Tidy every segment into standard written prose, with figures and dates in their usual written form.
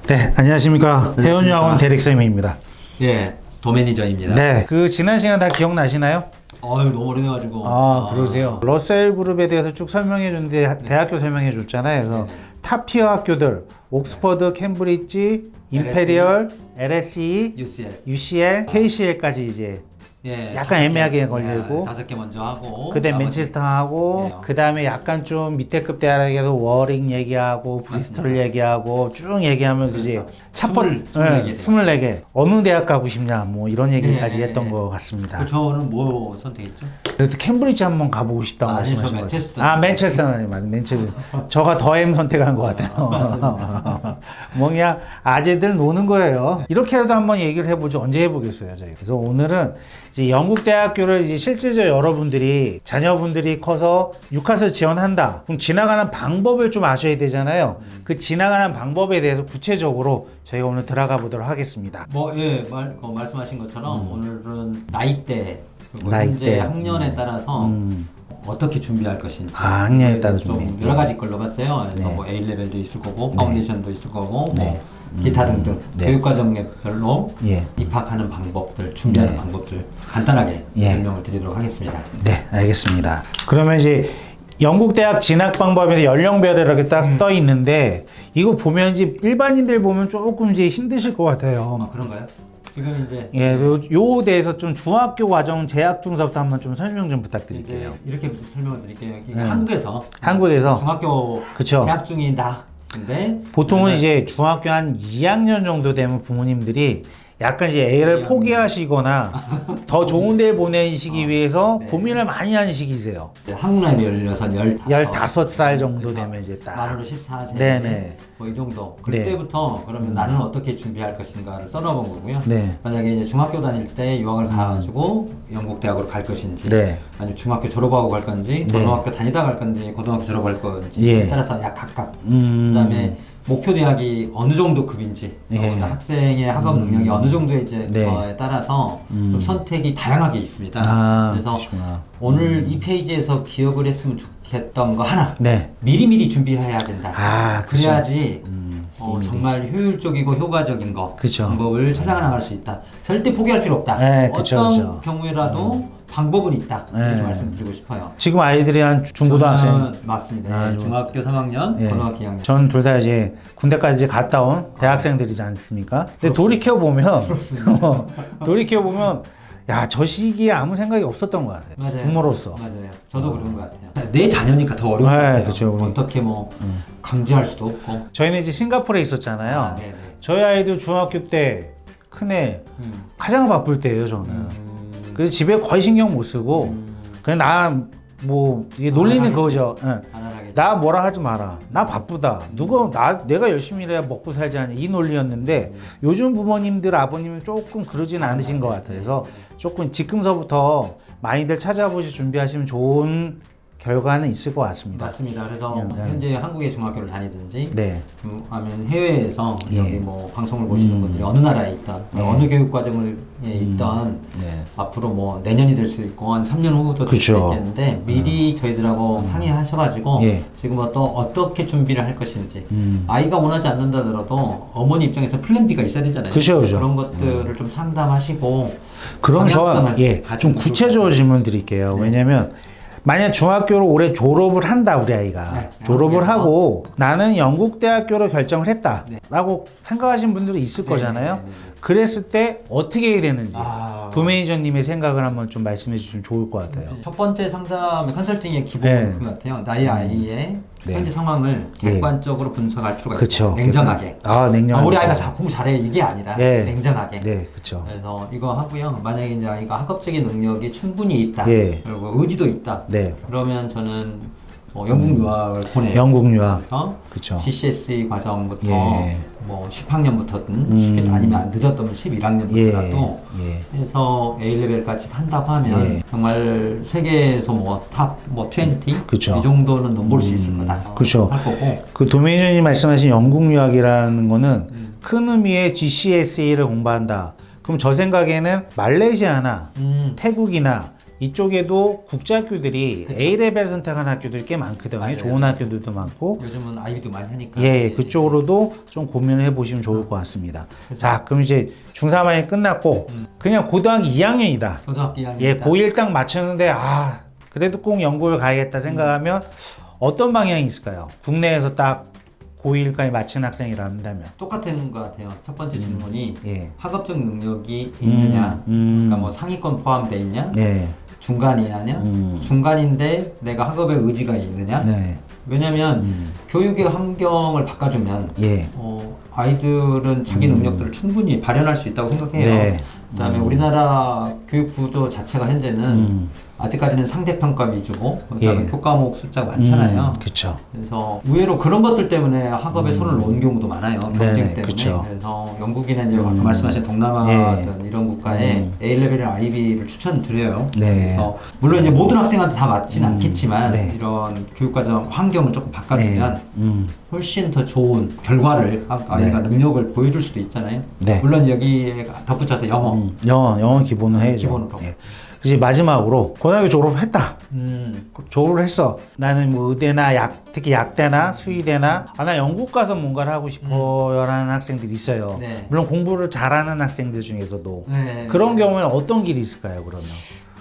네, 안녕하십니까. 해운유학원 대릭쌤입니다. 예, 도매니저입니다. 네, 그 지난 시간 다 기억나시나요? 어유 너무 오래돼가지고. 그러세요. 러셀 그룹에 대해서 쭉 설명해 줬는데 대학교 설명해 줬잖아요. 그래서 탑티어 학교들, 옥스퍼드, 캠브리지, 임페리얼, LSE, UCL, KCL까지 이제 예, 약간 애매하게 걸리고 5개 먼저 하고 그다음 맨체스터 하고 네. 그다음에 약간 좀 밑에 급 대학에서 워링 얘기하고 브리스톨 얘기하고 쭉 얘기하면서 이제 그렇죠. 차번 24개 어느 대학 가고 싶냐 뭐 이런 얘기까지 했던 것 같습니다. 저는 뭐 선택했죠? 그래도 캠브리지 한번 가보고 싶다고 말씀하신 저 것 맨체스터. 같아요. 맨체스터는 맞아요. 맨체스터. 저가 더 M 선택한 것 같아요. 뭐 그냥 아재들 노는 거예요. 이렇게라도 한번 얘기를 해보죠. 언제 해보겠어요, 저희. 그래서 오늘은 이제 영국 대학교를 이제 실제로 여러분들이 자녀분들이 커서 육학을 지원한다. 그럼 지나가는 방법을 좀 아셔야 되잖아요. 그 지나가는 방법에 대해서 구체적으로 저희가 오늘 들어가 보도록 하겠습니다. 말씀하신 것처럼 오늘은 나이대 그리고 나이대. 현재 학년에 따라서 어떻게 준비할 것인지 학년에 따라 좀 준비. 여러 가지 걸 넣어봤어요. 그래서 네. 뭐 A 레벨도 있을 거고 네. 파운데이션도 있을 거고 네. 뭐 기타 등등 네. 교육과정별로 예. 입학하는 방법들, 준비하는 네. 방법들 간단하게 예. 설명을 드리도록 하겠습니다. 네, 알겠습니다. 그러면 이제 영국 대학 진학 방법에서 연령별에 이렇게 딱 떠 있는데 이거 보면 이제 일반인들 보면 조금 이제 힘드실 것 같아요. 그런가요? 지금 이제 예, 요 대해서 좀 중학교 과정 재학 중서부터 한번 좀 설명 좀 이제 부탁드릴게요. 이렇게 설명을 드릴게요. 그러니까 한국에서 중학교 그쵸. 재학 중이다. 근데 보통은 그러면 이제 중학교 한 2학년 정도 되면 부모님들이 약간 이제 애를 2학년. 포기하시거나 더 좋은 데를 보내시기 위해서 네. 고민을 많이 하는 시기세요. 이제 한국 나이 16, 15살 정도 그쵸. 되면 이제 딱. 만으로 14세 네네. 뭐 이 정도 네. 그때부터 그러면 나는 어떻게 준비할 것인가를 써놔본 거고요. 네. 만약에 이제 중학교 다닐 때 유학을 가가지고 영국 대학으로 갈 것인지 네. 아니면 중학교 졸업하고 갈 건지 네. 고등학교 다니다 갈 건지 고등학교 졸업할 건지 예. 따라서 약 각각 음. 그다음에 목표 대학이 어느 정도 급인지 예. 학생의 학업 능력이 어느 정도에 이제 네. 거에 따라서 좀 선택이 다양하게 있습니다. 그래서 그러시구나. 오늘 이 페이지에서 기억을 했으면 좋겠던 거 하나 네. 미리미리 준비해야 된다. 그쵸. 그래야지 정말 효율적이고 효과적인 거 그쵸. 방법을 찾아나갈 수 있다. 절대 포기할 필요 없다. 네, 그쵸, 어떤 그쵸. 경우에라도 방법은 있다. 이렇게 네. 말씀드리고 싶어요. 지금 아이들이 한 중고등학생. 저는 맞습니다. 좀- 중학교 3학년, 예. 고등학교 2학년. 전 둘 다 이제 군대까지 이제 갔다 온 대학생들이지 않습니까? 근데 돌이켜 보면 야, 저 시기에 아무 생각이 없었던 것 같아요. 맞아요. 부모로서. 맞아요. 저도 그런 것 같아요. 내 자녀니까 더 어려운 것 네, 같아요. 그쵸, 우리. 어떻게 뭐 강제할 수도 없고. 저희는 이제 싱가포르에 있었잖아요. 네네. 저희 아이도 중학교 때 큰애 가장 바쁠 때예요, 저는. 그래서 집에 거의 신경 못 쓰고 그냥 나 뭐 이게 논리는 하겠지. 그거죠. 예. 가난하게. 나 뭐라 하지 마라. 나 바쁘다. 내가 열심히 일해야 먹고 살지 않냐. 이 논리였는데 요즘 부모님들 아버님은 조금 그러진 않으신 것 같아요. 그래서 조금 지금서부터 많이들 찾아보시 준비하시면 좋은 결과는 있을 것 같습니다. 맞습니다. 그래서 네. 현재 한국의 중학교를 다니든지 네. 아니면 해외에서 예. 여기 뭐 방송을 보시는 분들이 어느 나라에 있던 어느 교육 과정을 있던 네. 앞으로 뭐 내년이 될 수 있고 한 3년 후도 될 수 그쵸. 있겠는데 미리 저희들하고 상의하셔가지고 예. 지금 또 어떻게 준비를 할 것인지 음. 아이가 원하지 않는다 하더라도 어머니 입장에서 플랜 B가 있어야 되잖아요. 그죠, 그죠. 런 것들을 좀 상담하시고 그럼 저 방향성을 좀 가지고 구체적으로 질문 드릴게요. 네. 왜냐면 만약 중학교를 올해 졸업을 한다 우리 아이가 네. 졸업을 영국에서. 하고 나는 영국 대학교로 결정을 네. 했다라고 생각하신 분들이 있을 네, 거잖아요. 네, 네, 네. 그랬을 때 어떻게 해야 되는지 도매니저님의 생각을 한번 좀 말씀해 주시면 좋을 것 같아요. 첫 번째 상담 컨설팅의 기본은 네. 그 같아요. 나의 아이의 네. 현재 상황을 객관적으로 분석할 필요가 그쵸. 있고 냉정하게. 냉정하게. 우리 아이가 공부 잘해 이게 아니라 네. 냉정하게. 네, 그렇죠. 그래서 이거 하고요. 만약에 이제 아이가 학업적인 능력이 충분히 있다. 예. 그리고 의지도 있다. 네, 그러면 저는 뭐 영국 유학을 보내요. 영국 유학. 그래서 그쵸. CCSE 과정부터 예. 뭐 10학년부터든 아니면 늦었다면 11학년부터라도 예. 해서 A레벨까지 한다고 하면 예. 정말 세계에서 뭐 탑 뭐 20? 그쵸. 이 정도는 넘볼 수 있을 거다. 그쵸. 할 거고. 그 도매니저님 말씀하신 영국 유학이라는 거는 큰 의미의 GCSE를 공부한다. 그럼 저 생각에는 말레이시아나 태국이나 이쪽에도 국제학교들이 그쵸. A레벨 선택한 학교들이 꽤 많거든요. 맞아요. 좋은 학교들도 많고. 요즘은 아이비도 많이 하니까. 예, 그쪽으로도 좀 고민을 해보시면 좋을 것 같습니다. 그쵸. 자, 그럼 이제 중3학년이 끝났고, 그냥 고등학교 2학년이다. 고등학교 2학년. 예, 고1 딱 맞췄는데, 아, 그래도 꼭 연구를 가야겠다 생각하면 어떤 방향이 있을까요? 국내에서 딱 고1까지 마친 학생이라 한다면. 똑같은 것 같아요. 첫 번째 질문이 예. 학업적 능력이 있느냐, 그러니까 뭐 상위권 포함되어 있냐, 예. 중간이냐, 중간인데 내가 학업에 의지가 있느냐. 네. 왜냐면 교육의 환경을 바꿔주면 예. 아이들은 자기 능력들을 충분히 발현할 수 있다고 생각해요. 네. 그다음에 우리나라 교육 구조 자체가 현재는 아직까지는 상대평가 위주고 그다음에 예. 교과목 숫자가 많잖아요. 그렇죠. 그래서 의외로 그런 것들 때문에 학업에 손을 놓은 경우도 많아요. 경쟁 네네, 때문에. 그쵸. 그래서 영국이나 이제 아까 말씀하신 동남아 예. 이런 국가에 A 레벨이나 IB를 추천드려요. 네. 그래서 물론 이제 모든 학생한테 다 맞지는 않겠지만 네. 이런 교육과정 환경을 조금 바꿔주면 네. 훨씬 더 좋은 결과를 아이가 능력을 보여줄 수도 있잖아요. 네. 물론 여기에 덧붙여서 영어. 영어 기본은 해야죠. 기본으로. 예. 그래서 마지막으로 고등학교 졸업했다. 음. 졸업을 했어. 나는 뭐 의대나 특히 약대나 수의대나 나 영국 가서 뭔가를 하고 싶어요라는 학생들이 있어요. 네. 물론 공부를 잘하는 학생들 중에서도 네. 그런 경우에는 어떤 길이 있을까요? 그러면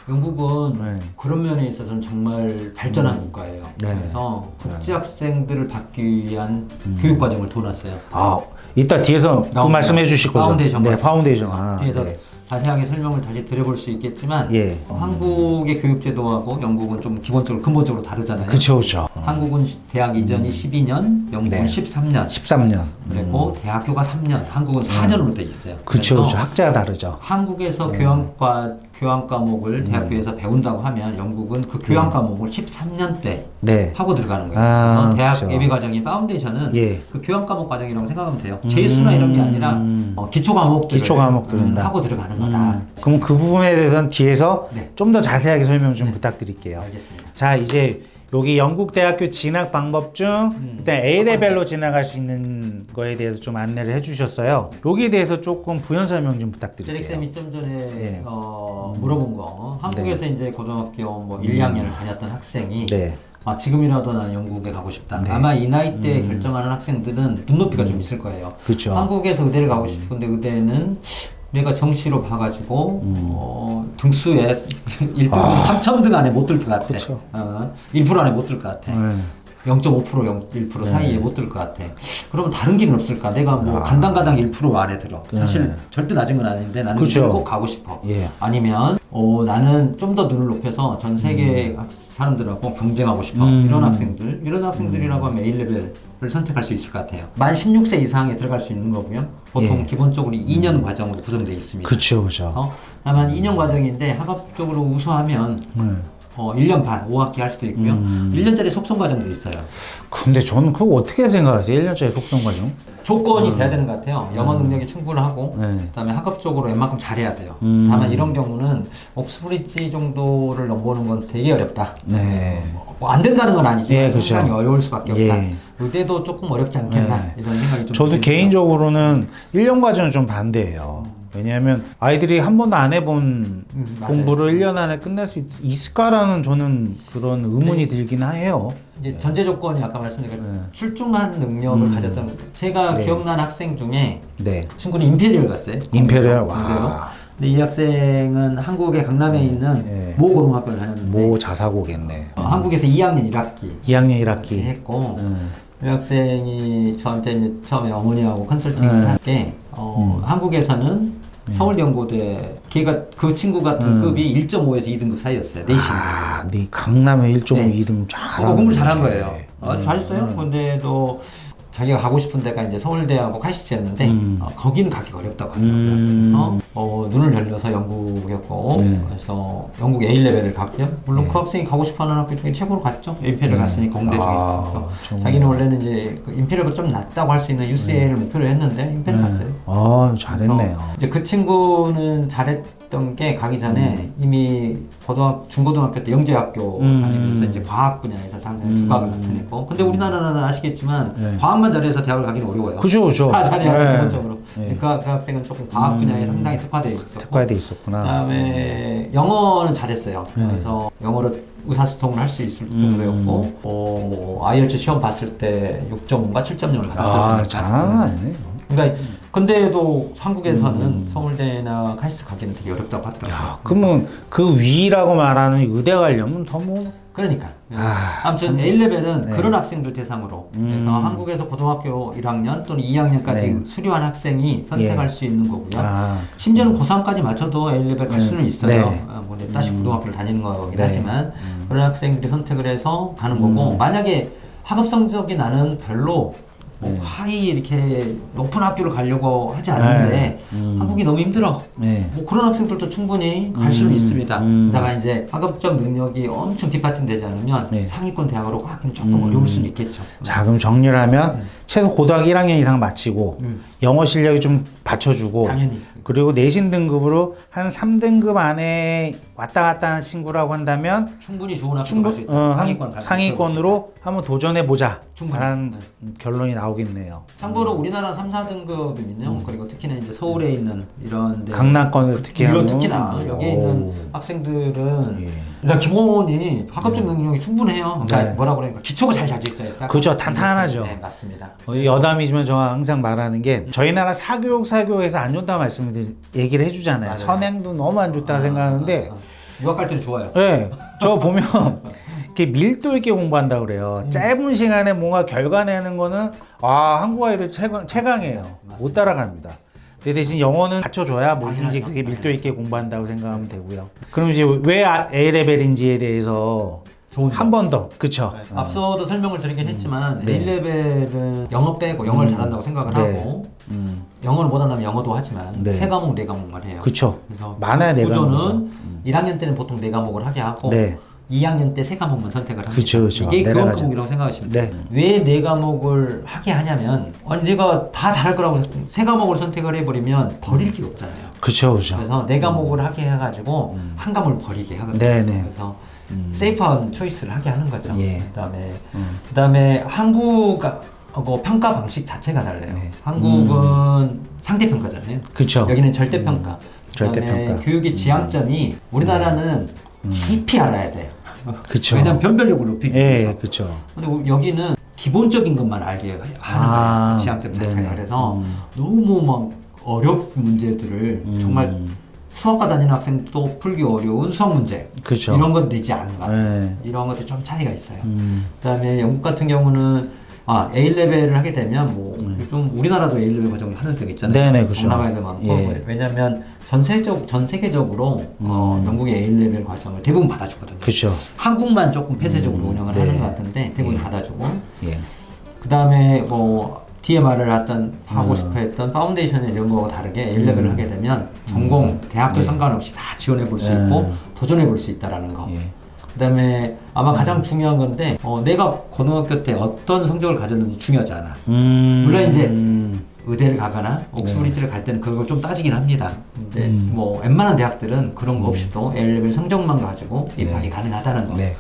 영국은 네. 그런 면에 있어서는 정말 발전한 국가예요. 네. 그래서 국제 학생들을 받기 위한 교육 과정을 둬놨어요. 아 이따 뒤에서 그 나옵니다. 말씀해 주실 거죠? 파운데이션 네, 말씀. 파운데이션. 아, 뒤에서 네. 자세하게 설명을 다시 드려볼 수 있겠지만 예. 한국의 교육제도하고 영국은 좀 기본적으로 근본적으로 다르잖아요. 그렇죠, 그렇죠. 한국은 대학 이전이 12년, 영국은 네. 13년. 13년. 그리고 대학교가 3년, 한국은 4년으로 돼 있어요. 그렇죠, 그래서 그렇죠. 학자가 다르죠. 한국에서 교양 과목을 대학교에서 배운다고 하면 영국은 그 교양 과목을 13년 때 네. 하고 들어가는 거예요. 아, 그래서 대학 그쵸. 예비 과정인 파운데이션은 예. 그 교양 과목 과정이라고 생각하면 돼요. 재수나 이런 게 아니라 기초 과목들을 기초 과목들은 다. 하고 들어가는 거다. 그럼 그 부분에 대해서는 뒤에서 네. 좀 더 자세하게 설명 좀 네. 부탁드릴게요. 알겠습니다. 자, 이제 여기 영국 대학교 진학 방법 중 일단 A레벨로 진학할 수 있는 거에 대해서 좀 안내를 해주셨어요. 여기에 대해서 조금 부연 설명 좀 부탁드릴게요. 제렉쌤이 좀 전에 네. 물어본 거 한국에서 이제 고등학교 뭐 1, 2학년을 다녔던 학생이 네. 지금이라도 나는 영국에 가고 싶다. 네. 아마 이 나이 때 결정하는 학생들은 눈높이가 좀 있을 거예요. 그렇죠. 한국에서 의대를 가고 싶은데 의대는 내가 정시로 봐가지고 등수에 1등 3,000등 안에 못 들 것 같아. 그쵸. 1% 안에 못 들 것 같아. 네. 0.5% 1% 사이에 못 들 것 같아. 그러면 다른 길은 없을까? 내가 뭐 간당간당 1% 안에 들어. 사실 절대 낮은 건 아닌데 나는 그쵸. 의대를 꼭 가고 싶어. 예. 아니면 나는 좀 더 눈을 높여서 전 세계 사람들하고 경쟁하고 싶어. 이런 학생들이라고 하면 A레벨을 선택할 수 있을 것 같아요. 만 16세 이상에 들어갈 수 있는 거고요. 보통 예. 기본적으로 2년 과정으로 구성되어 있습니다. 그렇죠, 그렇죠. 다만 2년 과정인데 학업적으로 우수하면 1년 반, 5학기 할 수도 있고요. 1년짜리 속성 과정도 있어요. 근데 저는 그거 어떻게 생각하세요? 1년짜리 속성 과정? 조건이 돼야 되는 것 같아요. 영어 능력이 충분하고 네. 그다음에 학업적으로 웬만큼 잘해야 돼요. 음. 다만 이런 경우는 옥스브리지 정도를 넘보는 건 되게 어렵다. 네. 뭐 안 된다는 건 아니지만 예, 그렇죠. 상당히 어려울 수밖에 없다. 예. 의대도 조금 어렵지 않겠나 네. 이런 생각이 좀 저도 들고요. 개인적으로는 1년 과정은 좀 반대예요. 왜냐하면 아이들이 한 번도 안 해본 맞아요. 공부를 1년 안에 끝낼 수 있을까라는 저는 그런 의문이 들긴 해요. 이제 전제 조건이 아까 말씀드린 네. 출중한 능력을 가졌던 제가 네. 기억나는 학생 중에 네. 그 친구는 임페리얼 갔어요. 임페리얼, 공대로. 와. 근데 이 학생은 한국의 강남에 있는 네. 모 고등학교를 다녔는데 모 자사고겠네. 한국에서 2학년 1학기 2학년 1학기. 했고 이 학생이 저한테 이제 처음에 어머니하고 컨설팅을 할 때 한국에서는 서울연고대 걔가 그 친구 같은 급이 1.5에서 2등급 사이였어요. 내신. 네 강남에 1.5, 네. 2등 잘하는. 공부를 잘한 거예요. 잘했어요. 근데도 자기가 가고 싶은 데가 이제 서울대하고 카이스트였는데 거기는 가기가 어렵다고 하더라고요. 그래서 눈을 열려서 영국이었고 그래서 영국 A 레벨을 갔고요. 물론 그 학생이 가고 싶어하는 학교 중에 최고로 갔죠. 임페리얼 갔으니까 공대 중에. 그래서 자기는 원래는 이제 그 임페리얼보다 좀 낫다고 할 수 있는 UCL을 목표로 했는데 임페리얼 갔어요. 잘했네요. 이제 그 친구는 잘했던 게 가기 전에 이미 중고등학교 때 영재학교 다니면서 이제 과학 분야에서 상당히 두각을 나타냈고 근데 우리나라는 아시겠지만 과학만 잘해서 대학을 가기는 어려워요. 그죠. 다 잘해야 돼, 기본적으로. 네. 그 학생은 조금 과학 분야에 상당히 특화되어 있었고, 특화돼 있었구나. 그다음에 영어는 잘했어요. 그래서 영어로 의사소통을 할 수 있을 정도였고, 뭐 IELTS 시험 봤을 때 6.5인가 7.0을 받았었으니까. 장난은 아니네. 그러니까 근데도 한국에서는 서울대나 카이스트 가기는 되게 어렵다고 하더라고요. 야, 그러면 그 위라고 말하는 의대 가려면 더 뭐. 그러니까. 아무튼 A레벨은 네. 그런 학생들 대상으로 그래서 한국에서 고등학교 1학년 또는 2학년까지 네. 수료한 학생이 선택할 예. 수 있는 거고요. 아, 심지어는 고3까지 맞춰도 A레벨 갈 수는 있어요. 네. 뭐 다시 고등학교를 다니는 거긴 네. 하지만 그런 학생들이 선택을 해서 가는 거고, 만약에 학업 성적이 나는 별로 뭐 하이 이렇게 높은 학교를 가려고 하지 않는데 한국이 너무 힘들어. 네. 뭐 그런 학생들도 충분히 갈 수는 있습니다. 다만 이제 학업적 능력이 엄청 뒷받침되지 않으면 네. 상위권 대학으로 가기는 조금 어려울 수는 있겠죠. 자, 그럼 정리를 하면 최소 고등학교 1학년 이상 마치고 영어 실력이 좀 받쳐주고 당연히. 그리고 내신 등급으로 한 3등급 안에 왔다 갔다 하는 친구라고 한다면 충분히 좋은 학교 갈수 있다. 상위권 갈수 상위권으로 한번 도전해 보자 충분히. 라는 결론이 나오겠네요. 참고로 우리나라 3, 4등급이면요. 그리고 특히나 이제 서울에 있는 이런 데 강남권을 특히 이런 하면 특히나 여기에 있는 학생들은 예. 일단 기본이 학업적 능력이 충분해요. 그러니까 네. 뭐라 그러니까 기초가 잘 잡혀 있어요. 딱. 그죠, 탄탄하죠. 네, 맞습니다. 여담이지만 제가 항상 말하는 게 저희 나라 사교육에서 안 좋다는 말씀을 얘기를 해주잖아요. 맞아요. 선행도 너무 안 좋다 생각하는데 유학 갈 때는 좋아요. 네, 저 보면 이렇게 밀도 있게 공부한다 그래요. 짧은 시간에 뭔가 결과 내는 거는 한국 아이들 최강이에요. 못 따라갑니다. 근데 대신 영어는 받쳐줘야 뭐든지 그게 밀도 있게 공부한다고 생각하면 되고요. 그럼 이제 왜 A레벨인지에 대해서 한 번 더, 그쵸? 앞서도 설명을 드리긴 했지만 네. A레벨은 영어 빼고 영어를 잘한다고 생각을 네. 하고 영어를 못한다면 영어도 하지만 네. 세 과목 네 과목만 해요. 그쵸. 그래서 많아야 네 구조는 과목이죠. 1학년 때는 보통 네 과목을 하게 하고 네. 2학년 때 세 과목만 선택을 합니다. 그쵸, 그쵸. 이게 교육 내려가죠. 과목이라고 생각하시면 돼요. 네. 왜 네 과목을 하게 하냐면 내가 다 잘할 거라고 세 과목을 선택을 해버리면 버릴 게 없잖아요. 그쵸, 그쵸. 그래서 네 과목을 하게 해가지고 한 과목을 버리게 하거든요. 네네. 그래서 세이프한 초이스를 하게 하는 거죠. 예. 그다음에 한국하고 평가 방식 자체가 달라요. 네. 한국은 상대 평가잖아요. 그쵸. 여기는 절대 평가. 절대평가. 교육의 지향점이 우리나라는 깊이 알아야 돼요. 그쵸. 왜냐면 변별력을 높이기 위해서. 예, 그쵸. 근데 여기는 기본적인 것만 알게 하는 거예요. 지향점 자체가. 네네. 그래서 너무 막 어려운 문제들을 정말 수학과 다니는 학생도 풀기 어려운 수학 문제 그쵸. 이런 건 내지 않은 것 같아요. 네. 이런 것들 좀 차이가 있어요. 그다음에 영국 같은 경우는 A 레벨을 하게 되면 뭐 좀 우리나라도 A 레벨 과정을 하는 데가 있잖아요. 네네, 그쵸. 동남아 애들 많고 예. 왜냐하면 전 세계적으로 영국의 A 레벨 과정을 대부분 받아주거든요. 그쵸. 한국만 조금 폐쇄적으로 운영을 네. 하는 것 같은데 대부분 받아주고 예. 그다음에 뭐 뒤에 말을 하고 싶어 했던 파운데이션 이런 거와 다르게 A 레벨을 하게 되면 전공 대학교 상관없이 다 지원해 볼 수 있고 도전해 볼 수 있다라는 거. 예. 그다음에 아마 가장 중요한 건데 내가 고등학교 때 어떤 성적을 가졌는지 중요하지 않아. 물론 이제 의대를 가거나 옥스브리지를 갈 때는 그걸 좀 따지긴 합니다. 근데 뭐 웬만한 대학들은 그런 거 없이도 A 레벨 성적만 가지고 입학이 가능하다는 거. 네.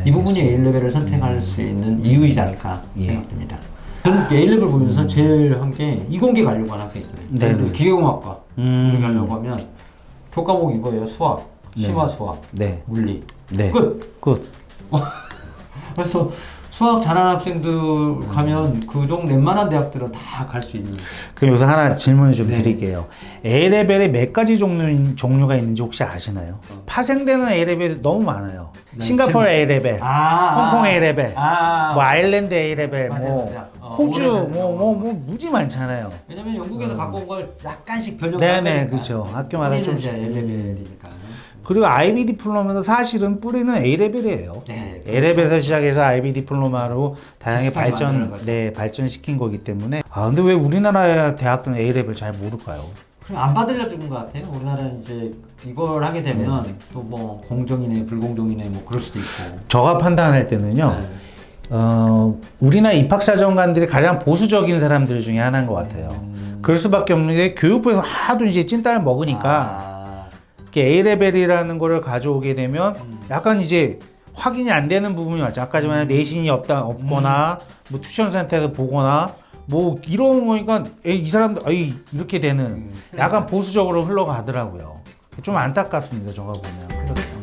이 부분이 A 레벨을 선택할 수 있는 이유이지 않을까 예. 생각됩니다. 저는 A 레벨 보면서 제일 한 게 이공계 가려고 하는 학생 있잖아요. 네, 예를 들어 네. 기계공학과 이렇게 가려고 하면 교과목 이거예요. 수학, 심화 수학, 네. 물리. 네. 끝. 그래서 수학 잘하는 학생들 가면 그종 웬만한 대학들은 다 갈 수 있는. 그럼 여기서 하나 질문을 좀 네. 드릴게요. A레벨에 몇 가지 종류가 있는지 혹시 아시나요? 파생되는 A레벨이 너무 많아요. 싱가포르 A레벨, 홍콩 A레벨, 뭐 아일랜드 A레벨, 맞아, 뭐 맞아. 호주, 오래됐네. 뭐 무지 많잖아요. 왜냐면 영국에서 갖고 온 걸 약간씩 변형을 네네, 그렇죠. 학교마다 좀씩. A-레벨이니까. 그리고 IB 디플로마도 사실은 뿌리는 A레벨이에요. 네, A레벨에서 시작해서 IB 디플로마로 다양하게 비슷하게 만드는 거죠. 발전시킨 거기 때문에. 근데 왜 우리나라 대학들은 A레벨 잘 모를까요? 그냥 안 받으려 주는 것 같아요. 우리나라는 이제 이걸 하게 되면 또 뭐 공정이네 불공정이네 뭐 그럴 수도 있고. 제가 판단할 때는요. 네. 우리나라 입학사정관들이 가장 보수적인 사람들 중에 하나인 것 같아요. 그럴 수밖에 없는 게 교육부에서 하도 이제 찐따를 먹으니까 A레벨이라는 거를 가져오게 되면 약간 이제 확인이 안 되는 부분이 맞죠. 아까 전에 내신이 없거나 뭐 튜션 센터에서 보거나 뭐 이런 거니까 이 사람들 이렇게 되는 약간 보수적으로 흘러가더라고요. 좀 안타깝습니다. 저가 보면. 그렇죠.